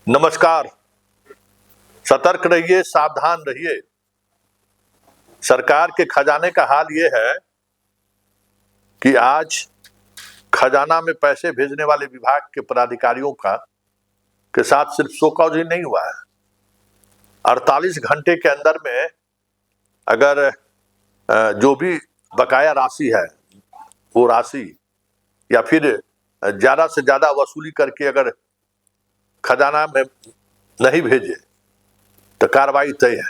नमस्कार। सतर्क रहिए, सावधान रहिए। सरकार के खजाने का हाल ये है कि आज खजाना में पैसे भेजने वाले विभाग के पदाधिकारियों के साथ सिर्फ शो कॉज ही नहीं हुआ है। 48 घंटे के अंदर में अगर जो भी बकाया राशि है वो राशि या फिर ज्यादा से ज्यादा वसूली करके अगर खजाना में नहीं भेजे तो कार्रवाई तय है।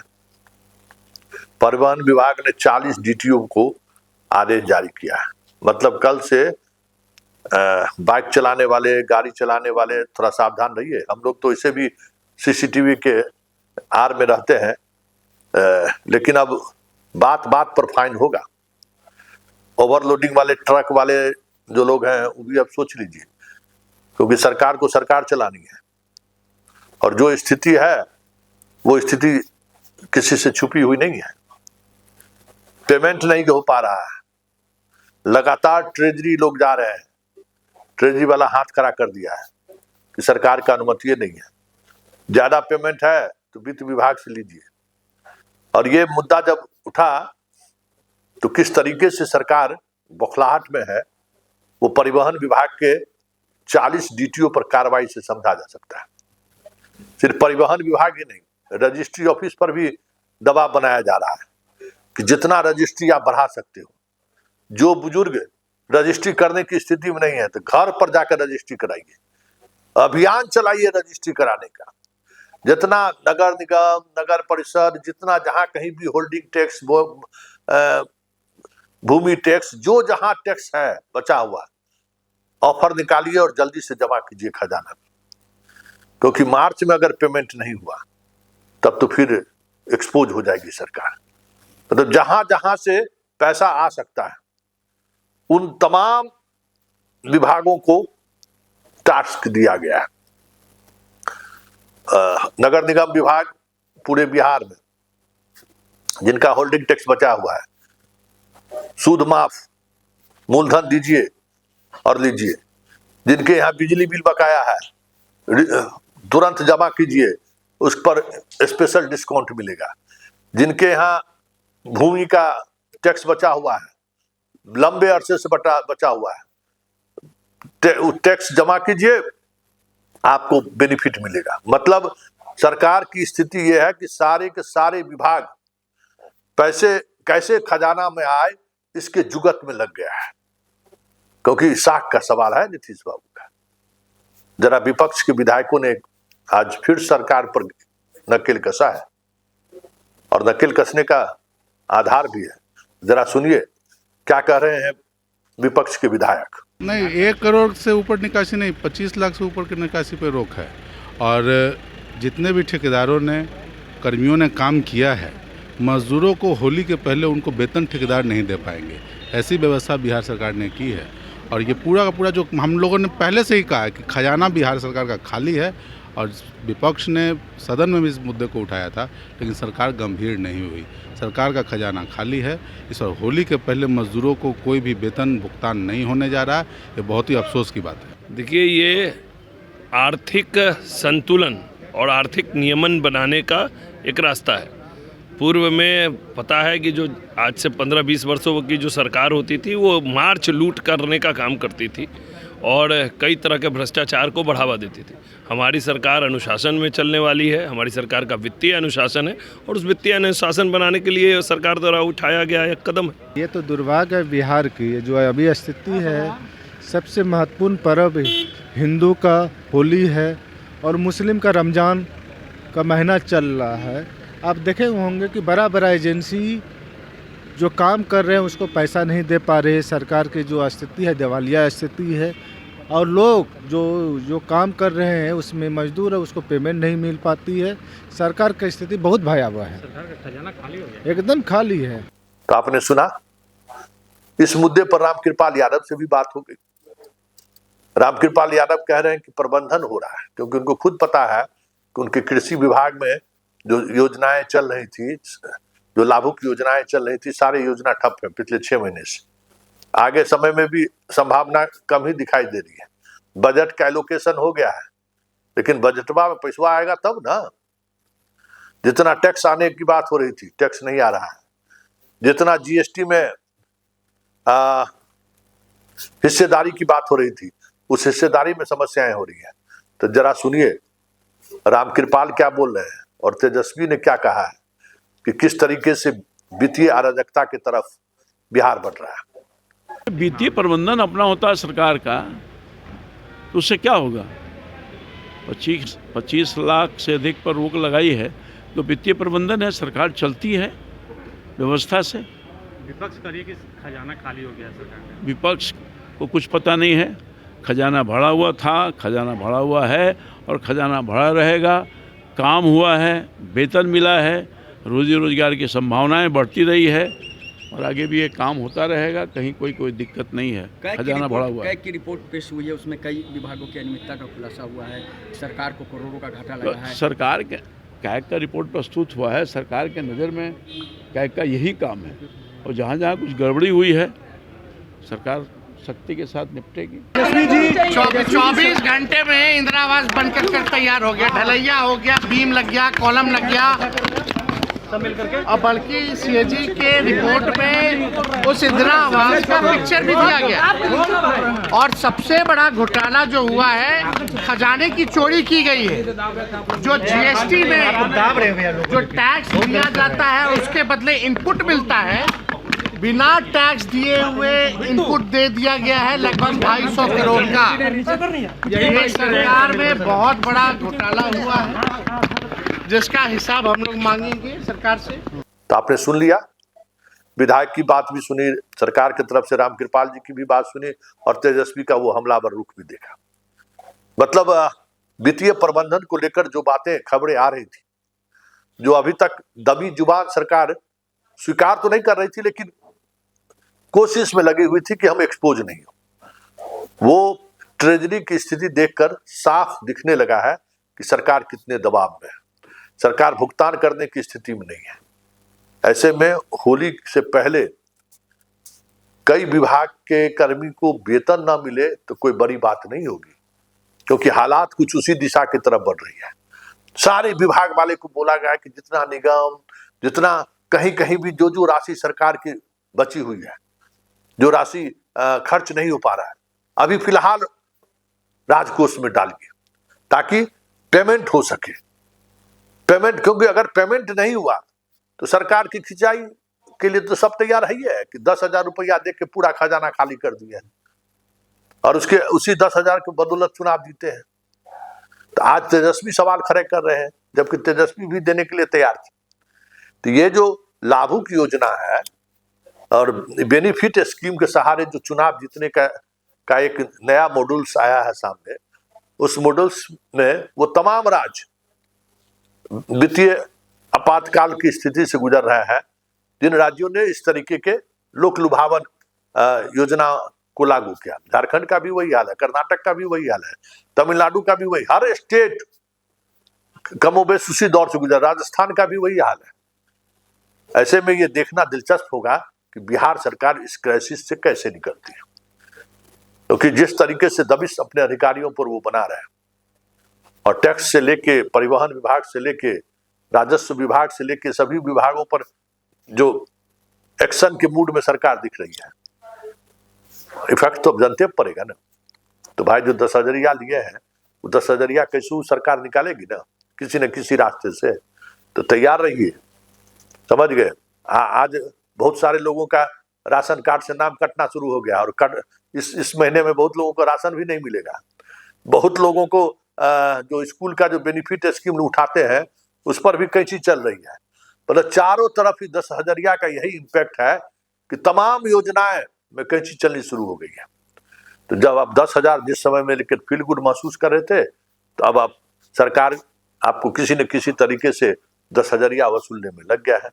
परिवहन विभाग ने 40 डीटीओ को आदेश जारी किया है। मतलब कल से बाइक चलाने वाले, गाड़ी चलाने वाले थोड़ा सावधान रहिए। हम लोग तो इसे भी सीसीटीवी के आड़ में रहते हैं, लेकिन अब बात बात पर फाइन होगा। ओवरलोडिंग वाले ट्रक वाले जो लोग हैं वो भी अब सोच लीजिए, क्योंकि सरकार को सरकार चलानी है और जो स्थिति है वो स्थिति किसी से छुपी हुई नहीं है। पेमेंट नहीं हो पा रहा है, लगातार ट्रेजरी लोग जा रहे हैं। ट्रेजरी वाला हाथ खड़ा कर दिया है कि सरकार का अनुमति नहीं है। ज्यादा पेमेंट है तो वित्त विभाग से लीजिए। और ये मुद्दा जब उठा तो किस तरीके से सरकार बौखलाहट में है वो परिवहन विभाग के 40 डीटीओ पर कार्रवाई से समझा जा सकता है। सिर्फ परिवहन विभाग ही नहीं, रजिस्ट्री ऑफिस पर भी दबाव बनाया जा रहा है कि जितना रजिस्ट्री आप बढ़ा सकते हो। जो बुजुर्ग रजिस्ट्री करने की स्थिति में नहीं है तो घर पर जाकर रजिस्ट्री कराइए। अभियान चलाइए रजिस्ट्री कराने का। जितना नगर निगम, नगर परिषद, जितना जहां कहीं भी होल्डिंग टैक्स, भूमि टैक्स, जो जहां टैक्स है बचा हुआ, ऑफर निकालिए और जल्दी से जमा कीजिए खजाना में। क्योंकि मार्च में अगर पेमेंट नहीं हुआ तब तो फिर एक्सपोज हो जाएगी सरकार। मतलब जहां जहां से पैसा आ सकता है उन तमाम विभागों को टास्क दिया गया है। नगर निगम विभाग पूरे बिहार में जिनका होल्डिंग टैक्स बचा हुआ है, सूद माफ, मूलधन दीजिए और लीजिए। जिनके यहाँ बिजली बिल बकाया है तुरंत जमा कीजिए, उस पर स्पेशल डिस्काउंट मिलेगा। जिनके यहाँ भूमि का टैक्स बचा हुआ है, लंबे अरसे से बचा हुआ है, टैक्स जमा कीजिए, आपको बेनिफिट मिलेगा। मतलब सरकार की स्थिति यह है कि सारे के सारे विभाग पैसे कैसे खजाना में आए इसके जुगत में लग गया है। क्योंकि साख का सवाल है नीतीश बाबू का। जरा विपक्ष के विधायकों ने आज फिर सरकार पर नकेल कसा है और नकेल कसने का आधार भी है। जरा सुनिए क्या कह रहे हैं विपक्ष के विधायक। नहीं, 1 करोड़ से ऊपर निकासी नहीं, 25 लाख से ऊपर की निकासी पे रोक है। और जितने भी ठेकेदारों ने, कर्मियों ने काम किया है, मजदूरों को होली के पहले उनको वेतन ठेकेदार नहीं दे पाएंगे। ऐसी व्यवस्था बिहार सरकार ने की है। और ये पूरा का पूरा जो हम लोगों ने पहले से ही कहा है कि खजाना बिहार सरकार का खाली है, और विपक्ष ने सदन में भी इस मुद्दे को उठाया था, लेकिन सरकार गंभीर नहीं हुई। सरकार का खजाना खाली है। इस और होली के पहले मजदूरों को कोई भी वेतन भुगतान नहीं होने जा रहा है। ये बहुत ही अफसोस की बात है। देखिए, ये आर्थिक संतुलन और आर्थिक नियमन बनाने का एक रास्ता है। पूर्व में पता है कि जो आज से 15-20 वर्षों की जो सरकार होती थी वो मार्च लूट करने का काम करती थी और कई तरह के भ्रष्टाचार को बढ़ावा देती थी। हमारी सरकार अनुशासन में चलने वाली है। हमारी सरकार का वित्तीय अनुशासन है और उस वित्तीय अनुशासन बनाने के लिए सरकार द्वारा उठाया गया एक कदम है। ये तो दुर्भाग्य है बिहार की, जो अभी स्थिति है। सबसे महत्वपूर्ण पर्व हिंदू का होली है और मुस्लिम का रमज़ान का महीना चल रहा है। आप देखे होंगे कि बड़ा बड़ा एजेंसी जो काम कर रहे हैं उसको पैसा नहीं दे पा रहे। सरकार की जो स्थिति है दिवालिया स्थिति है, और लोग जो काम कर रहे हैं उसमें मजदूर है उसको पेमेंट नहीं मिल पाती है। सरकार की स्थिति बहुत भयावह है। सरकार का खजाना खाली हो गया, एकदम खाली है। तो आपने सुना, इस मुद्दे पर रामकृपाल यादव से भी बात हो गई। रामकृपाल यादव कह रहे हैं कि प्रबंधन हो रहा है, क्योंकि उनको खुद पता है कि उनके कृषि विभाग में जो योजनाएं चल रही थी, जो लाभुक योजनाएं चल रही थी, सारी योजना ठप है पिछले 6 महीने से। आगे समय में भी संभावना कम ही दिखाई दे रही है। बजट का एलोकेशन हो गया है, लेकिन बजटवा में पैसा आएगा तब ना। जितना टैक्स आने की बात हो रही थी, टैक्स नहीं आ रहा है। जितना जीएसटी में हिस्सेदारी की बात हो रही थी, उस हिस्सेदारी में समस्याएं हो रही हैं। तो जरा सुनिए रामकृपाल क्या बोल रहे हैं और तेजस्वी ने क्या कहा है कि किस तरीके से वित्तीय अराजकता की तरफ बिहार बढ़ रहा है। वित्तीय प्रबंधन अपना होता है सरकार का, तो उससे क्या होगा? 25 लाख से अधिक पर रोक लगाई है तो वित्तीय प्रबंधन है, सरकार चलती है व्यवस्था से। विपक्ष करिए कि खजाना खाली हो गया सरकार का। विपक्ष को कुछ पता नहीं है। खजाना भरा हुआ था, खजाना भरा हुआ है और खजाना भरा रहेगा। काम हुआ है, वेतन मिला है, रोजी रोजगार की संभावनाएं बढ़ती रही है और आगे भी ये काम होता रहेगा। कहीं कोई दिक्कत नहीं है, खजाना भरा हुआ है। की रिपोर्ट पेश हुई है, उसमें कई विभागों की अनियमितता का खुलासा हुआ है, सरकार को करोड़ों का घाटा लगा है। सरकार के कैग का रिपोर्ट प्रस्तुत हुआ है। सरकार के नज़र में कैग का यही काम है और जहाँ जहाँ कुछ गड़बड़ी हुई है सरकार सख्ती के साथ निपटेगी। 24 घंटे में इंदिरा आवास बनकर तैयार हो गया, ढलैया हो गया, बीम लग गया, कॉलम लग गया और बल्कि सीएजी के रिपोर्ट में उस इंदिरा आवास का पिक्चर भी दिया गया। और सबसे बड़ा घोटाला जो हुआ है, खजाने की चोरी की गई है। जो जीएसटी में जो टैक्स दिया जाता है उसके बदले इनपुट मिलता है, बिना टैक्स दिए हुए इनपुट दे दिया गया है लगभग 250 करोड़ का। ये सरकार में बहुत बड़ा घोटाला हुआ है जिसका हिसाब हम लोग मांगेंगे सरकार से। तो आपने सुन लिया, विधायक की बात भी सुनी, सरकार की तरफ से रामकृपाल जी की भी बात सुनी और तेजस्वी का वो हमलावर रुख भी देखा। मतलब वित्तीय प्रबंधन को लेकर जो बातें खबरें आ रही थी, जो अभी तक दबी जुबान सरकार स्वीकार तो नहीं कर रही थी लेकिन कोशिश में लगी हुई थी कि हम एक्सपोज नहीं हो, वो ट्रेजरी की स्थिति देखकर साफ दिखने लगा है कि सरकार कितने दबाव में है। सरकार भुगतान करने की स्थिति में नहीं है। ऐसे में होली से पहले कई विभाग के कर्मी को वेतन ना मिले तो कोई बड़ी बात नहीं होगी, क्योंकि हालात कुछ उसी दिशा की तरफ बढ़ रही है। सारे विभाग वाले को बोला गया कि जितना निगम, जितना कहीं कहीं भी जो राशि सरकार की बची हुई है, जो राशि खर्च नहीं हो पा रहा है, अभी फिलहाल राजकोष में डालिए ताकि पेमेंट हो सके। पेमेंट, क्योंकि अगर पेमेंट नहीं हुआ तो सरकार की खिंचाई के लिए तो सब तैयार है कि 10,000 रुपया दे के पूरा खजाना खाली कर दिया और उसके उसी 10,000 के बदौलत चुनाव जीते हैं। तो आज तेजस्वी सवाल खड़े कर रहे हैं, जबकि तेजस्वी भी देने के लिए तैयार थी। तो ये जो लाभुक योजना है और बेनिफिट स्कीम के सहारे जो चुनाव जीतने का एक नया मॉड्यूल्स आया है सामने, उस मॉड्यूल्स में वो तमाम राज्य वित्तीय आपातकाल की स्थिति से गुजर रहा है जिन राज्यों ने इस तरीके के लोक लुभावन योजना को लागू किया। झारखंड का भी वही हाल है, कर्नाटक का भी वही हाल है, तमिलनाडु का भी वही, हर स्टेट कमोबेश उसी दौर से गुजर, राजस्थान का भी वही हाल है। ऐसे में ये देखना दिलचस्प होगा कि बिहार सरकार इस क्राइसिस से कैसे निकलती है, क्योंकि जिस तरीके से दबिश अपने अधिकारियों पर वो बना रहे हैं और टैक्स से लेके परिवहन विभाग से लेके राजस्व विभाग से लेके सभी विभागों पर जो एक्शन के मूड में सरकार दिख रही है, इफेक्ट तो जनते पर पड़ेगा ना। तो भाई जो 10,000 लिए हैं वो 10,000 कैसे सरकार निकालेगी ना किसी न किसी रास्ते से। तो तैयार रहिए, समझ गए। आज बहुत सारे लोगों का राशन कार्ड से नाम कटना शुरू हो गया और इस महीने में बहुत लोगों को राशन भी नहीं मिलेगा। बहुत लोगों को जो स्कूल का जो बेनिफिट स्कीम उठाते हैं उस पर भी कैंची चल रही है। मतलब चारों तरफ ही 10,000 का यही इम्पैक्ट है कि तमाम योजनाएं में कैंची चलनी शुरू हो गई है। तो जब आप 10,000 जिस समय में लेकर फील गुड महसूस कर रहे थे, तो अब आप सरकार आपको किसी न किसी तरीके से 10,000 वसूलने में लग गया है।